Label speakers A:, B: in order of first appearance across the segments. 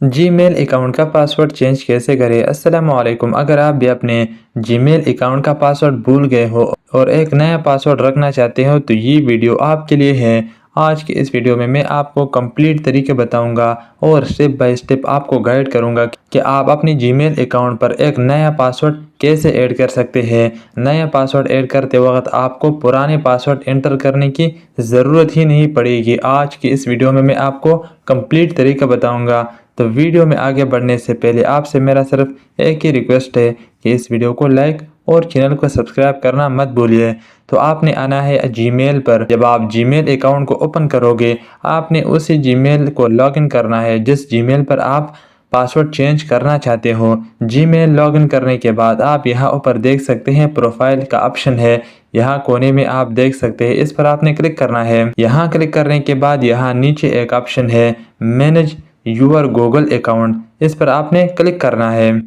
A: Gmail account का password change कैसे करें। अस्सलाम वालेकुम। अगर आप भी अपने जीमेल अकाउंट का पासवर्ड भूल गए हो और एक नया पासवर्ड रखना चाहते हो तो ये वीडियो आपके लिए है। आज के इस वीडियो में मैं आपको कंप्लीट तरीके बताऊंगा और स्टेप बाय स्टेप आपको गाइड करूंगा कि आप अपनी जीमेल अकाउंट पर एक नया पासवर्ड कैसे ऐड कर सकते हैं। नया पासवर्ड ऐड करते वक्त आपको पुराने पासवर्ड एंटर करने की ज़रूरत ही नहीं पड़ेगी। आज की इस वीडियो में मैं आपको कंप्लीट तरीका बताऊंगा। तो वीडियो में आगे बढ़ने से पहले आपसे मेरा सिर्फ एक ही रिक्वेस्ट है कि इस वीडियो को लाइक और चैनल को सब्सक्राइब करना मत भूलिए। तो आपने आना है जीमेल पर। जब आप जीमेल अकाउंट को ओपन करोगे आपने उसी जीमेल को लॉगिन करना है जिस जीमेल पर आप पासवर्ड चेंज करना चाहते हो। जीमेल लॉगिन करने के बाद आप यहाँ ऊपर देख सकते हैं प्रोफाइल का ऑप्शन है। यहाँ कोने में आप देख सकते हैं, इस पर आपने क्लिक करना है। यहाँ क्लिक करने के बाद यहाँ नीचे एक ऑप्शन है मैनेज यूर गूगल अकाउंट, इस पर आपने क्लिक करना है।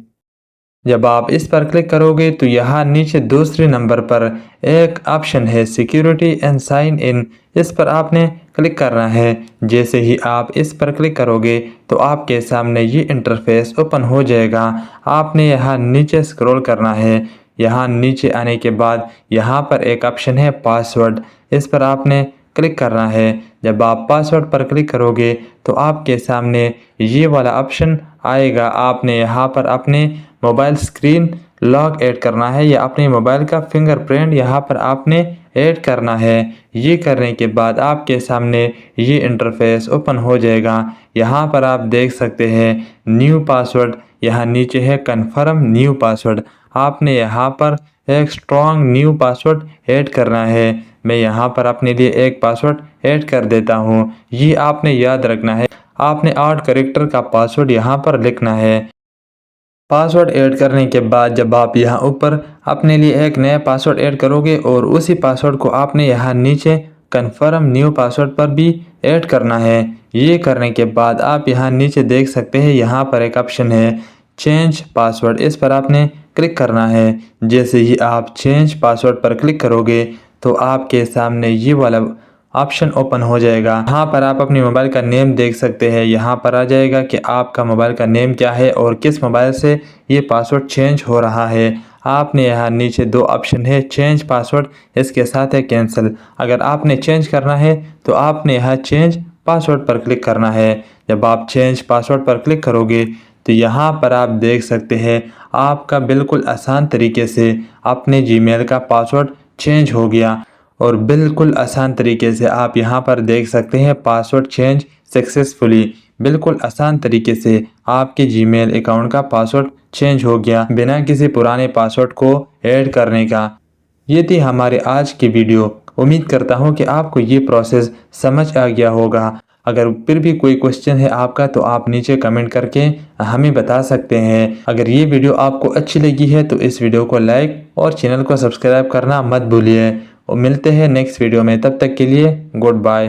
A: जब आप इस पर क्लिक करोगे तो यहाँ नीचे दूसरे नंबर पर एक ऑप्शन है सिक्योरिटी एंड साइन इन, इस पर आपने क्लिक करना है। जैसे ही आप इस पर क्लिक करोगे तो आपके सामने ये इंटरफेस ओपन हो जाएगा। आपने यहाँ नीचे स्क्रॉल करना है। यहाँ नीचे आने के बाद यहाँ पर एक ऑप्शन है पासवर्ड, इस पर आपने क्लिक करना है। जब आप पासवर्ड पर क्लिक करोगे तो आपके सामने ये वाला ऑप्शन आएगा। आपने यहाँ पर अपने मोबाइल स्क्रीन लॉक ऐड करना है या अपने मोबाइल का फिंगरप्रिंट यहाँ पर आपने ऐड करना है। ये करने के बाद आपके सामने ये इंटरफेस ओपन हो जाएगा। यहाँ पर आप देख सकते हैं न्यू पासवर्ड, यहाँ नीचे है कन्फर्म न्यू पासवर्ड। आपने यहाँ पर एक स्ट्रॉन्ग न्यू पासवर्ड ऐड करना है। मैं यहाँ पर अपने लिए एक पासवर्ड ऐड कर देता हूँ। ये आपने याद रखना है। आपने 8 कैरेक्टर का पासवर्ड यहाँ पर लिखना है। पासवर्ड ऐड करने के बाद जब आप यहाँ ऊपर अपने लिए एक नया पासवर्ड ऐड करोगे और उसी पासवर्ड को आपने यहाँ नीचे कन्फर्म न्यू पासवर्ड पर भी ऐड करना है। ये करने के बाद आप यहाँ नीचे देख सकते हैं यहाँ पर एक ऑप्शन है चेंज पासवर्ड, इस पर आपने क्लिक करना है। जैसे ही आप चेंज पासवर्ड पर क्लिक करोगे तो आपके सामने ये वाला ऑप्शन ओपन हो जाएगा। यहाँ पर आप अपने मोबाइल का नेम देख सकते हैं। यहाँ पर आ जाएगा कि आपका मोबाइल का नेम क्या है और किस मोबाइल से ये पासवर्ड चेंज हो रहा है। आपने यहाँ नीचे 2 ऑप्शन है चेंज पासवर्ड, इसके साथ है कैंसिल। अगर आपने चेंज करना है तो आपने यहाँ चेंज पासवर्ड पर क्लिक करना है। जब आप चेंज पासवर्ड पर क्लिक करोगे तो यहाँ पर आप देख सकते हैं आपका बिल्कुल आसान तरीके से अपने जीमेल का पासवर्ड चेंज हो गया। और बिल्कुल आसान तरीके से आप यहाँ पर देख सकते हैं पासवर्ड चेंज सक्सेसफुली। बिल्कुल आसान तरीके से आपके जीमेल अकाउंट का पासवर्ड चेंज हो गया बिना किसी पुराने पासवर्ड को ऐड करने का। ये थी हमारे आज की वीडियो। उम्मीद करता हूँ कि आपको ये प्रोसेस समझ आ गया होगा। अगर फिर भी कोई क्वेश्चन है आपका तो आप नीचे कमेंट करके हमें बता सकते हैं। अगर ये वीडियो आपको अच्छी लगी है तो इस वीडियो को लाइक और चैनल को सब्सक्राइब करना मत भूलिए। और मिलते हैं नेक्स्ट वीडियो में, तब तक के लिए गुड बाय।